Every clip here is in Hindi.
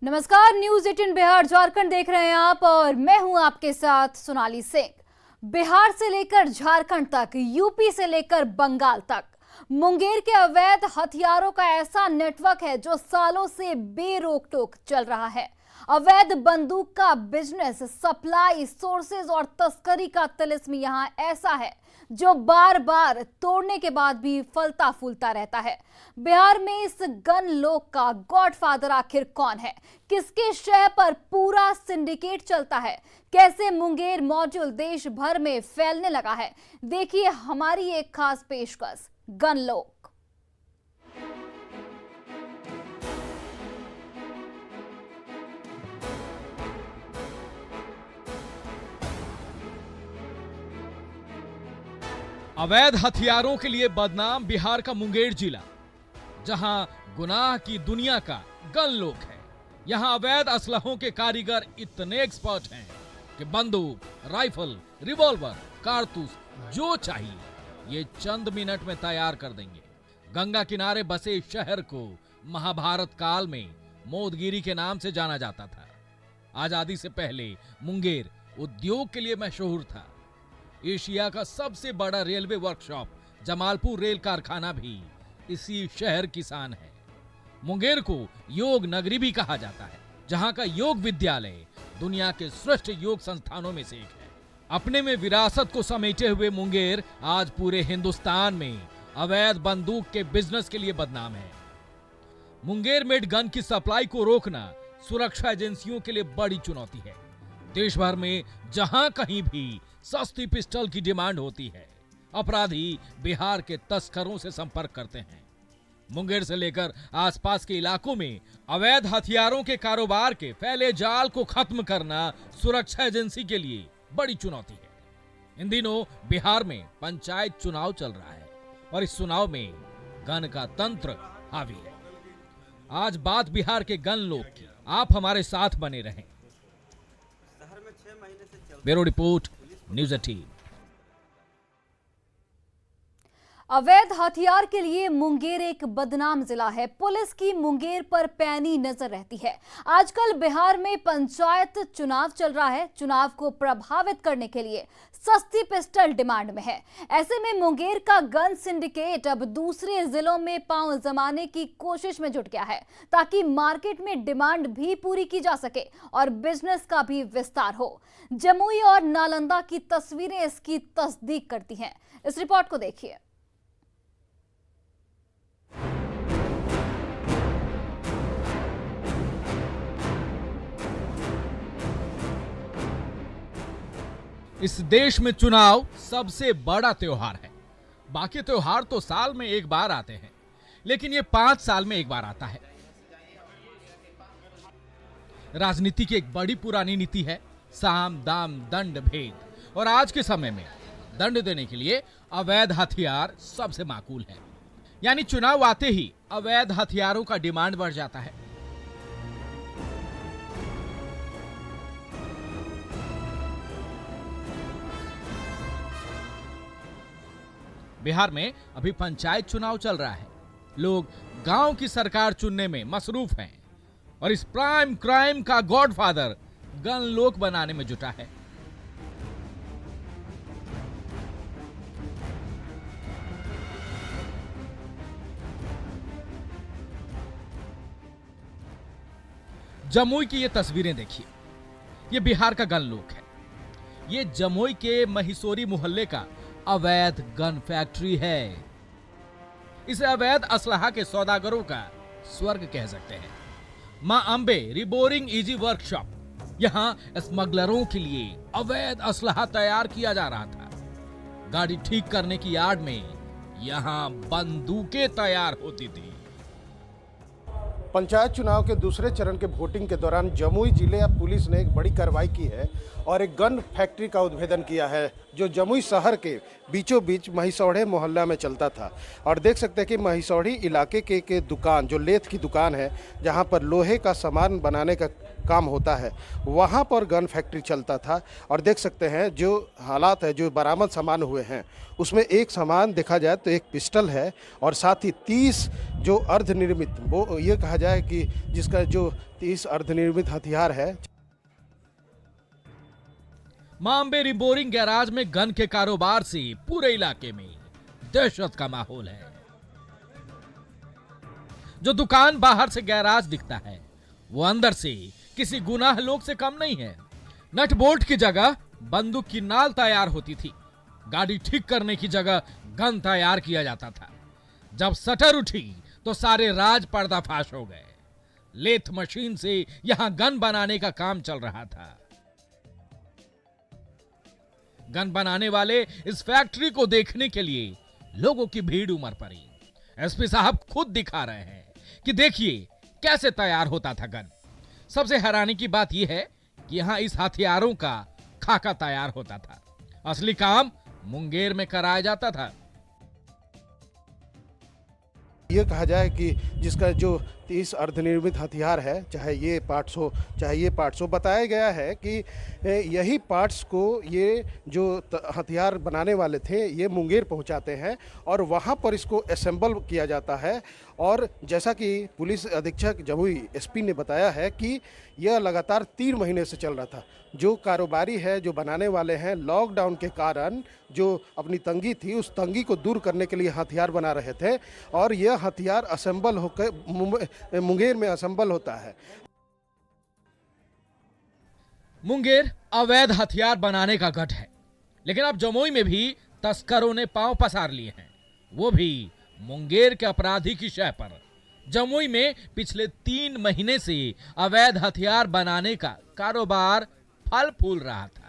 नमस्कार, न्यूज 18 बिहार झारखंड देख रहे हैं आप और मैं हूं आपके साथ सोनाली सिंह। बिहार से लेकर झारखंड तक, यूपी से लेकर बंगाल तक मुंगेर के अवैध हथियारों का ऐसा नेटवर्क है जो सालों से बेरोक टोक चल रहा है। अवैध बंदूक का बिजनेस, सप्लाई, सोर्सेज और तस्करी का तिलिस्म यहां ऐसा है जो बार बार तोड़ने के बाद भी फलता फूलता रहता है। बिहार में इस गन लोक का गॉडफादर आखिर कौन है? किसके शय पर पूरा सिंडिकेट चलता है? कैसे मुंगेर मॉड्यूल देश भर में फैलने लगा है? देखिए हमारी एक खास पेशकश, गन लोक। अवैध हथियारों के लिए बदनाम बिहार का मुंगेर जिला, जहां गुनाह की दुनिया का गन लोक है। यहां अवैध असलहों के कारीगर इतने एक्सपर्ट हैं कि बंदूक, राइफल, रिवॉल्वर, कारतूस जो चाहिए ये चंद मिनट में तैयार कर देंगे। गंगा किनारे बसे शहर को महाभारत काल में मोदगिरी के नाम से जाना जाता था। आजादी से पहले मुंगेर उद्योग के लिए मशहूर था। एशिया का सबसे बड़ा रेलवे वर्कशॉप जमालपुर रेल कारखाना भी इसी शहर की शान है। मुंगेर को योग नगरी भी कहा जाता है, जहां का योग विद्यालय दुनिया के श्रेष्ठ योग संस्थानों में से एक है। अपने में विरासत को समेटे हुए मुंगेर आज पूरे हिंदुस्तान में अवैध बंदूक के बिजनेस के लिए बदनाम है। मुंगेर मेड गन की सप्लाई को रोकना सुरक्षा एजेंसियों के लिए बड़ी चुनौती है। देश भर में जहां कहीं भी सस्ती पिस्टल की डिमांड होती है, अपराधी बिहार के तस्करों से संपर्क करते हैं। मुंगेर से लेकर आसपास के इलाकों में अवैध हथियारों के कारोबार के फैले जाल को खत्म करना सुरक्षा एजेंसी के लिए बड़ी चुनौती है। इन दिनों बिहार में पंचायत चुनाव चल रहा है और इस चुनाव में गन का तंत्र हावी है। आज बात बिहार के गन लोक की, आप हमारे साथ बने रहें। Bureau report, news 18। अवैध हथियार के लिए मुंगेर एक बदनाम जिला है। पुलिस की मुंगेर पर पैनी नजर रहती है। आजकल बिहार में पंचायत चुनाव चल रहा है। चुनाव को प्रभावित करने के लिए सस्ती पिस्टल डिमांड में है। ऐसे में मुंगेर का गन सिंडिकेट अब दूसरे जिलों में पांव जमाने की कोशिश में जुट गया है, ताकि मार्केट में डिमांड भी पूरी की जा सके और बिजनेस का भी विस्तार हो। जमुई और नालंदा की तस्वीरें इसकी तस्दीक करती हैं। इस रिपोर्ट को देखिए। इस देश में चुनाव सबसे बड़ा त्योहार है। बाकी त्योहार तो साल में एक बार आते हैं, लेकिन ये 5 साल में एक बार आता है। राजनीति की एक बड़ी पुरानी नीति है साम दाम दंड भेद, और आज के समय में दंड देने के लिए अवैध हथियार सबसे माकूल है। यानी चुनाव आते ही अवैध हथियारों का डिमांड बढ़ जाता है। बिहार में अभी पंचायत चुनाव चल रहा है। लोग गांव की सरकार चुनने में मसरूफ हैं और इस प्राइम क्राइम का गॉडफादर गन लोक बनाने में जुटा है। जमुई की ये तस्वीरें देखिए। ये बिहार का गन लोक है। ये जमुई के महिसोरी मोहल्ले का अवैध गन फैक्ट्री है। इसे अवैध असलहा के सौदागरों का स्वर्ग कह सकते हैं। मां अंबे रिबोरिंग इजी वर्कशॉप, यहां स्मगलरों के लिए अवैध असलहा तैयार किया जा रहा था। गाड़ी ठीक करने की यार्ड में यहां बंदूकें तैयार होती थी। पंचायत चुनाव के दूसरे चरण के वोटिंग के दौरान जमुई जिले पुलिस ने एक बड़ी कार्रवाई की है और एक गन फैक्ट्री का उद्भेदन किया है, जो जमुई शहर के बीचों बीच महिसौड़े मोहल्ला में चलता था। और देख सकते हैं कि महिसौड़ी इलाके के दुकान, जो लेथ की दुकान है, जहां पर लोहे का सामान बनाने का काम होता है, वहाँ पर गन फैक्ट्री चलता था। और देख सकते हैं जो हालात है, जो बरामद सामान हुए हैं उसमें एक सामान देखा जाए तो एक पिस्टल है और साथ ही 30 जो अर्धनिर्मित, वो ये कहा जाए कि जिसका जो 30 अर्धनिर्मित हथियार है। मामबेरी बोरिंग गैराज में गन के कारोबार से पूरे इलाके में दहशत का माहौल है। जो दुकान बाहर से गैराज दिखता है वो अंदर से किसी गुनाह लोग से कम नहीं है। नट बोल्ट की जगह बंदूक की नाल तैयार होती थी, गाड़ी ठीक करने की जगह गन तैयार किया जाता था। जब शटर उठी तो सारे राज पर्दाफाश हो गए। लेथ मशीन से यहां गन बनाने का काम चल रहा था। गन बनाने वाले इस फैक्ट्री को देखने के लिए लोगों की भीड़ उमड़ पड़ी। एसपी साहब खुद दिखा रहे हैं कि देखिए कैसे तैयार होता था गन। सबसे हैरानी की बात यह है कि यहां इस हथियारों का खाका तैयार होता था। असली काम मुंगेर में कराया जाता था। ये कहा जाए कि जिसका जो 30 अर्धनिर्मित हथियार है, चाहे ये पार्ट्स हो चाहे ये पार्ट्स हो, बताया गया है कि यही पार्ट्स को ये जो हथियार बनाने वाले थे ये मुंगेर पहुंचाते हैं और वहां पर इसको असेंबल किया जाता है। और जैसा कि पुलिस अधीक्षक जमुई एसपी ने बताया है कि यह लगातार 3 महीने से चल रहा था। जो कारोबारी है, जो बनाने वाले हैं, लॉकडाउन के कारण जो अपनी तंगी थी उस तंगी को दूर करने के लिए हथियार बना रहे थे और यह हथियार असेंबल होकर मुंगेर में असेंबल होता है। मुंगेर अवैध हथियार बनाने का गढ़ है, लेकिन अब जमुई में भी तस्करों ने पांव पसार लिए हैं, वो भी मुंगेर के अपराधी की शय पर। जमुई में पिछले 3 महीने से अवैध हथियार बनाने का कारोबार फल फूल रहा था।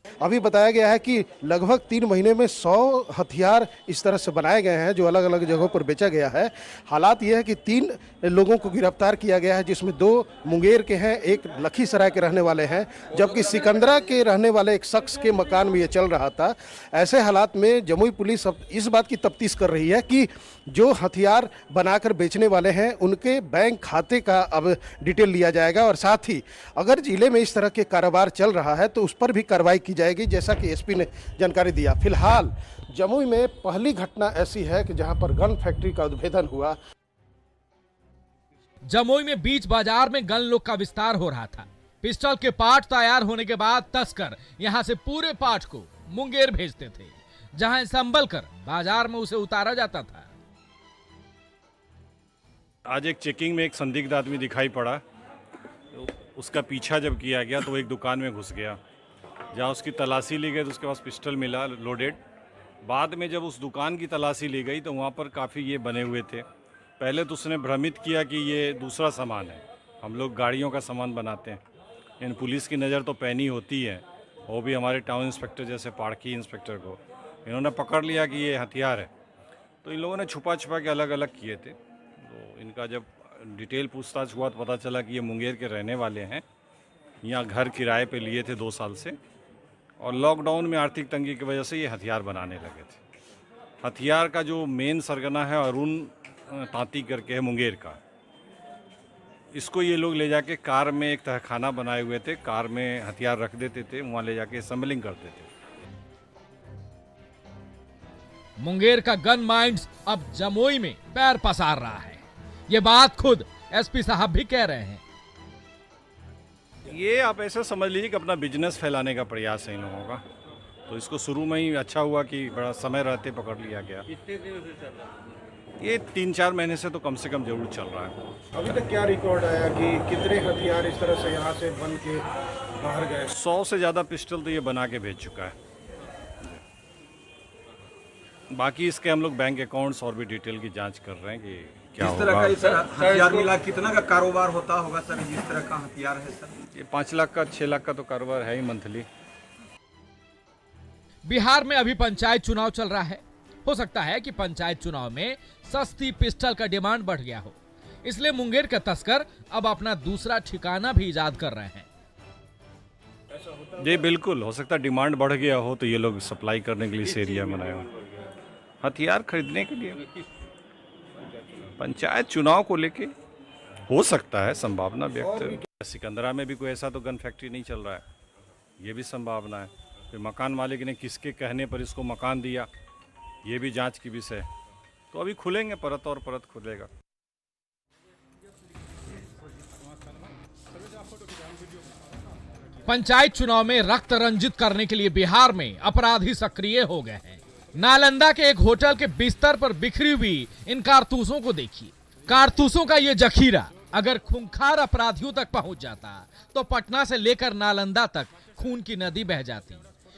अभी बताया गया है कि लगभग 3 महीने में 100 हथियार इस तरह से बनाए गए हैं जो अलग अलग जगहों पर बेचा गया है। हालात यह है कि 3 लोगों को गिरफ्तार किया गया है, जिसमें 2 मुंगेर के हैं, एक लखीसराय के रहने वाले हैं, जबकि सिकंदरा के रहने वाले एक शख्स के मकान में ये चल रहा था। ऐसे हालात में जमुई पुलिस अब इस बात की तफ्तीश कर रही है कि जो हथियार बनाकर बेचने वाले हैं उनके बैंक खाते का अब डिटेल लिया जाएगा और साथ ही अगर जिले में इस तरह के कारोबार चल रहा है तो उस पर भी कार्रवाई की जाएगी, जैसा कि एसपी ने जानकारी दिया। फिलहाल जमुई में पहली घटना ऐसी है कि जहां पर गन फैक्ट्री का उद्भेदन हुआ। जमुई में बीच बाजार में गन लुक का विस्तार हो रहा था। पिस्टल के पार्ट तैयार होने के बाद तस्कर यहां से पूरे पार्ट को मुंगेर भेजते थे, जहां संभल कर बाजार में उसे उतारा जाता था। आज एक चेकिंग में एक संदिग्ध आदमी दिखाई पड़ा, तो उसका पीछा जब किया गया तो वो एक दुकान में घुस गया, जहाँ उसकी तलाशी ली गई तो उसके पास पिस्टल मिला लोडेड। बाद में जब उस दुकान की तलाशी ली गई तो वहाँ पर काफ़ी ये बने हुए थे। पहले तो उसने भ्रमित किया कि ये दूसरा सामान है, हम लोग गाड़ियों का सामान बनाते हैं। इन पुलिस की नज़र तो पैनी होती है, वो भी हमारे टाउन इंस्पेक्टर जैसे पाड़की इंस्पेक्टर को इन्होंने पकड़ लिया कि ये हथियार है। तो इन लोगों ने छुपा छुपा के अलग अलग किए थे। तो इनका जब डिटेल पूछताछ हुआ तो पता चला कि ये मुंगेर के रहने वाले हैं, यहाँ घर किराए पे लिए थे 2 साल से और लॉकडाउन में आर्थिक तंगी की वजह से ये हथियार बनाने लगे थे। हथियार का जो मेन सरगना है अरुण तांती करके है मुंगेर का, इसको ये लोग ले जाके कार में एक तहखाना बनाए हुए थे, कार में हथियार रख देते थे, वहाँ ले जाके असेंबलिंग करते थे। मुंगेर का गन माइंड्स अब जमुई में पैर पसार रहा है, ये बात खुद एसपी साहब भी कह रहे हैं। ये आप ऐसा समझ लीजिए कि अपना बिजनेस फैलाने का प्रयास है इन लोगों का। तो इसको शुरू में ही अच्छा हुआ कि बड़ा समय रहते पकड़ लिया गया। कितने दिनों से चल रहा है? ये 3-4 महीने से तो कम से कम जरूर चल रहा है। अभी तक क्या रिकॉर्ड आया कि कितने हथियार इस तरह से यहाँ से बन के बाहर गए? 100 से ज़्यादा पिस्टल तो ये बना के भेज चुका है। बाकी इसके हम लोग बैंक अकाउंट्स और भी डिटेल की जांच कर रहे हैं कि क्या इस तरह का होगा। सर हथियार मिला कितना का कारोबार होता होगा सर? जिस तरह का हथियार है सर, ये 5 लाख का 6 लाख का तो कारोबार है ही मंथली। बिहार में अभी पंचायत चुनाव चल रहा है। हो सकता है कि पंचायत चुनाव में सस्ती पिस्टल का डिमांड बढ़ गया हो, इसलिए मुंगेर के तस्कर अब अपना दूसरा ठिकाना भी इजाद कर रहे हैं। जी बिल्कुल, हो सकता है डिमांड बढ़ गया हो तो ये लोग सप्लाई करने के लिए इस एरिया में बनाए हो, हथियार खरीदने के लिए। पंचायत चुनाव को लेके हो सकता है, संभावना व्यक्त है। सिकंदरा में भी कोई ऐसा तो गन फैक्ट्री नहीं चल रहा है, ये भी संभावना है। फिर मकान मालिक ने किसके कहने पर इसको मकान दिया, ये भी जांच की विषय है। तो अभी खुलेंगे, परत और परत खुलेगा। पंचायत चुनाव में रक्त रंजित करने के लिए बिहार में अपराधी सक्रिय हो गए हैं। नालंदा के एक होटल के बिस्तर पर बिखरी हुई इन कारतूसों को देखिए। कारतूसों का ये जखीरा अगर खूंखार अपराधियों तक पहुंच जाता तो पटना से लेकर नालंदा तक खून की नदी बह जाती।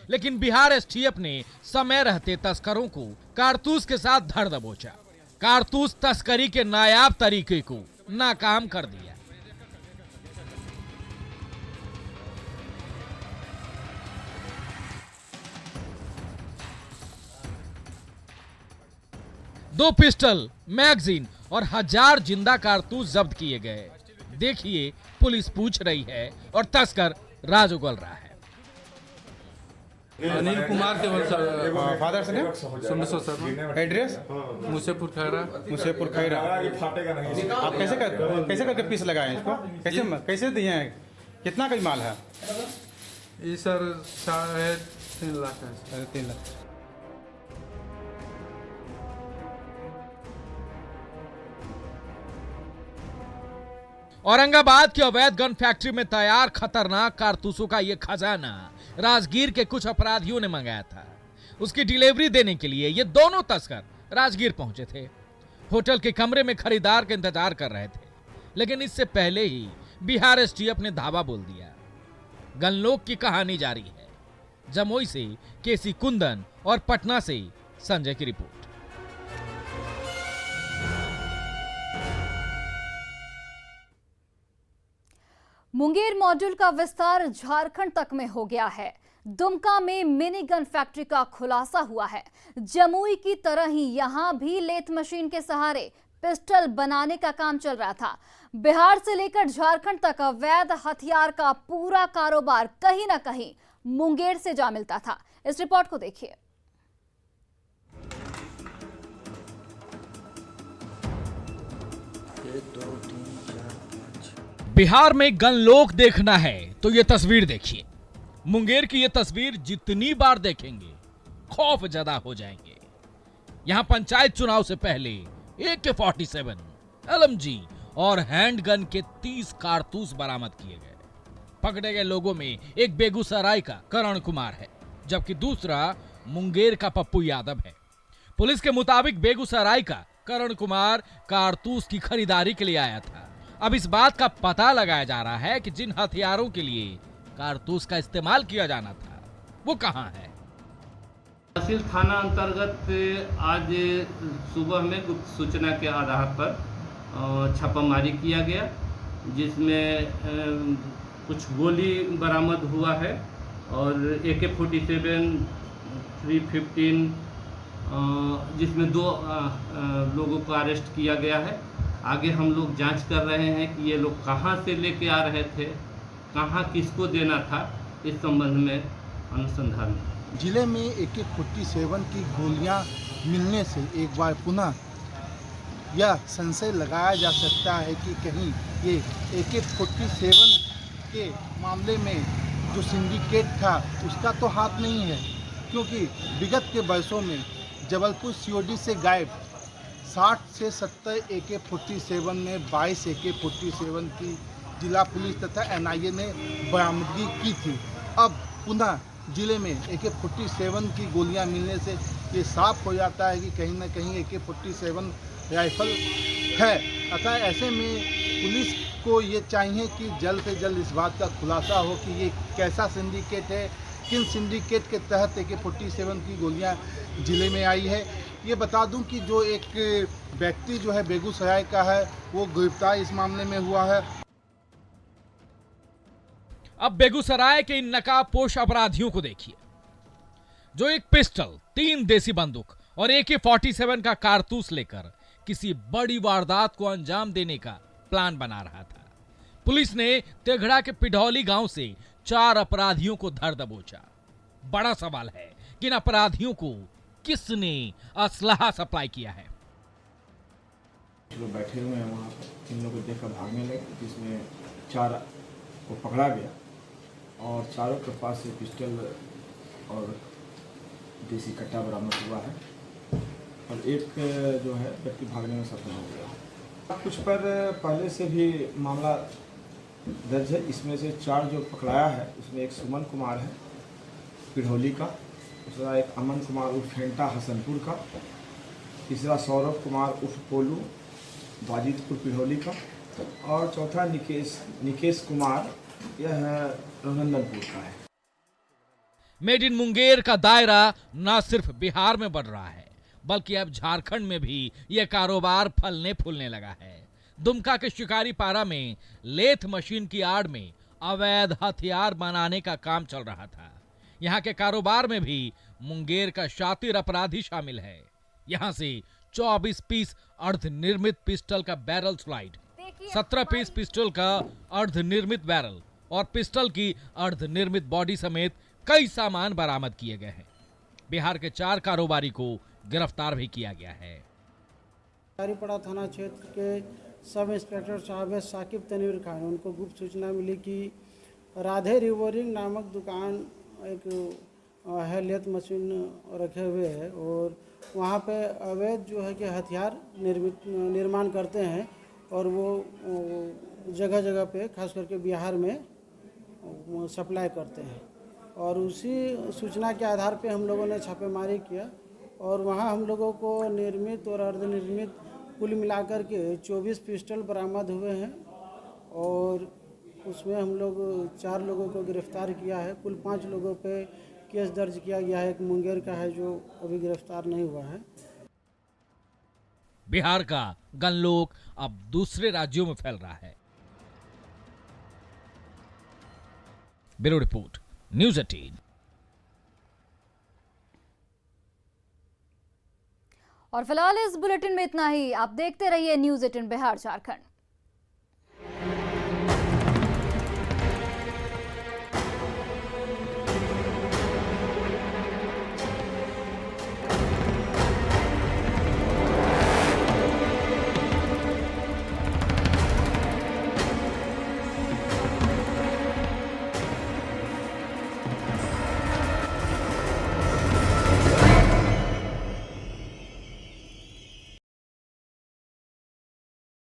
लेकिन बिहार एसटीएफ ने समय रहते तस्करों को कारतूस के साथ धर दबोचा। कारतूस तस्करी के नायाब तरीके को नाकाम कर दिया। दो पिस्टल, मैगजीन और 1000 जिंदा कारतूस जब्त किए गए। देखिए, पुलिस पूछ रही है और तस्कर राज उगल रहा है। अनिल कुमार केवल सर, फादर से सोमेश्वर शर्मा, एड्रेस मुसेपुर खैरा। मुसेपुर खैरा। आप कैसे करके पीस लगाए इसको? कैसे दिए हैं? कितना का माल है? ये सर 3.5 लाख है। 3 लाख। औरंगाबाद की अवैध गन फैक्ट्री में तैयार खतरनाक कारतूसों का यह खजाना राजगीर के कुछ अपराधियों ने मंगाया था। उसकी डिलीवरी देने के लिए ये दोनों तस्कर राजगीर पहुंचे थे। होटल के कमरे में खरीदार का इंतजार कर रहे थे, लेकिन इससे पहले ही बिहार एसटीएफ ने धावा बोल दिया। गनलोक की कहानी जारी है। जमुई से केसी कुंदन और पटना से संजय की रिपोर्ट। मुंगेर मॉड्यूल का विस्तार झारखंड तक में हो गया है। दुमका में मिनी गन फैक्ट्री का खुलासा हुआ है। जमुई की तरह ही यहां भी लेथ मशीन के सहारे पिस्टल बनाने का काम चल रहा था। बिहार से लेकर झारखंड तक अवैध हथियार का पूरा कारोबार कहीं ना कहीं मुंगेर से जा मिलता था। इस रिपोर्ट को देखिए। बिहार में गनलोक देखना है तो ये तस्वीर देखिए। मुंगेर की ये तस्वीर जितनी बार देखेंगे खौफ ज्यादा हो जाएंगे। यहां पंचायत चुनाव से पहले AK-47, LMG और हैंडगन के 30 कारतूस बरामद किए गए। पकड़े गए लोगों में एक बेगूसराय का करण कुमार है, जबकि दूसरा मुंगेर का पप्पू यादव है। पुलिस के मुताबिक बेगूसराय का करण कुमार कारतूस की खरीदारी के लिए आया था। अब इस बात का पता लगाया जा रहा है कि जिन हथियारों के लिए कारतूस का इस्तेमाल किया जाना था वो कहां है। तहसील थाना अंतर्गत आज सुबह में गुप्त सूचना के आधार पर छापामारी किया गया, जिसमें कुछ गोली बरामद हुआ है और AK-47, 315, जिसमें 2 लोगों को अरेस्ट किया गया है। आगे हम लोग जांच कर रहे हैं कि ये लोग कहां से लेके आ रहे थे, कहां किसको देना था, इस संबंध में अनुसंधान। जिले में AK-47 की गोलियां मिलने से एक बार पुनः यह संशय लगाया जा सकता है कि कहीं ये AK-47 के मामले में जो सिंडिकेट था उसका तो हाथ नहीं है, क्योंकि विगत के वर्षों में जबलपुर COD से गायब 60 से 70 AK-47 में 22 AK-47 की जिला पुलिस तथा NIA ने बरामदगी की थी। अब पुनः जिले में AK-47 की गोलियां मिलने से ये साफ हो जाता है कि कहीं ना कहीं AK-47 राइफल है। अतः ऐसे में पुलिस को ये चाहिए कि जल्द से जल्द इस बात का खुलासा हो कि ये कैसा सिंडिकेट है, किन सिंडिकेट के तहत AK-47 की गोलियां जिले में आई है। ये बता दूं कि जो एक व्यक्ति जो है बेगूसराय का है वो गिरफ्तार इस मामले में हुआ है। अब बेगूसराय के इन नकाबपोश अपराधियों को देखिए, जो एक पिस्टल, 3 देसी बंदूक और AK-47 का कारतूस लेकर किसी बड़ी वारदात को अंजाम देने का प्लान बना रहा था। पुलिस ने तेघड़ा के पिढौली गांव से 4 अपराधियों को धर दबोचा। बड़ा सवाल है कि इन अपराधियों को किसने असलहा सप्लाई किया है। लोग बैठे हुए हैं वहाँ पर, इन लोगों को देखकर भागने लगे, जिसमें 4 को पकड़ा गया और चारों के पास से पिस्टल और देसी कट्टा बरामद हुआ है और एक जो है व्यक्ति भागने में सफल हो गया। कुछ पर पहले से भी मामला दर्ज है। इसमें से 4 जो पकड़ाया है उसमें एक सुमन कुमार है पिढ़ौली का, दूसरा एक अमन कुमार उर्फ फेंटा हसनपुर का, तीसरा सौरभ कुमार उर्फ पोलू बाजितपुर पिढ़ौली का और चौथा निकेश कुमार, यह है रघुनंदनपुर का है। मेड इन मुंगेर का दायरा न सिर्फ बिहार में बढ़ रहा है बल्कि अब झारखंड में भी यह कारोबार फलने फूलने लगा है। दुमका के शिकारी पारा में लेथ मशीन की आड़ में अवैध हथियार बनाने का काम चल रहा था। यहाँ के कारोबार में भी मुंगेर का शातिर अपराधी शामिल है। यहाँ से 24 पीस अर्धनिर्मित पिस्टल का बैरल स्लाइड, 17 पीस पिस्टल का अर्धनिर्मित बैरल और पिस्टल की अर्धनिर्मित बॉडी समेत कई सामान बरामद किए गए हैं। बिहार के 4 कारोबारी को गिरफ्तार भी किया गया है। शिकारीपाड़ा थाना क्षेत्र के सब इंस्पेक्टर साहब है साकिब तनवीर खान, उनको गुप्त सूचना मिली कि राधे रिवरिंग नामक दुकान एक है, लेथ मशीन रखे हुए है और वहाँ पे अवैध जो है कि हथियार निर्माण करते हैं और वो जगह जगह पे खास करके बिहार में सप्लाई करते हैं। और उसी सूचना के आधार पे हम लोगों ने छापेमारी किया और वहाँ हम लोगों को निर्मित और अर्धनिर्मित कुल मिलाकर के 24 पिस्टल बरामद हुए हैं और उसमें हम लोग 4 लोगों को गिरफ्तार किया है। कुल 5 लोगों पे केस दर्ज किया गया है। एक मुंगेर का है जो अभी गिरफ्तार नहीं हुआ है। बिहार का गनलोक अब दूसरे राज्यों में फैल रहा है। Bureau report, news 18। और फिलहाल इस बुलेटिन में इतना ही। आप देखते रहिए न्यूज़ 18 बिहार झारखंड।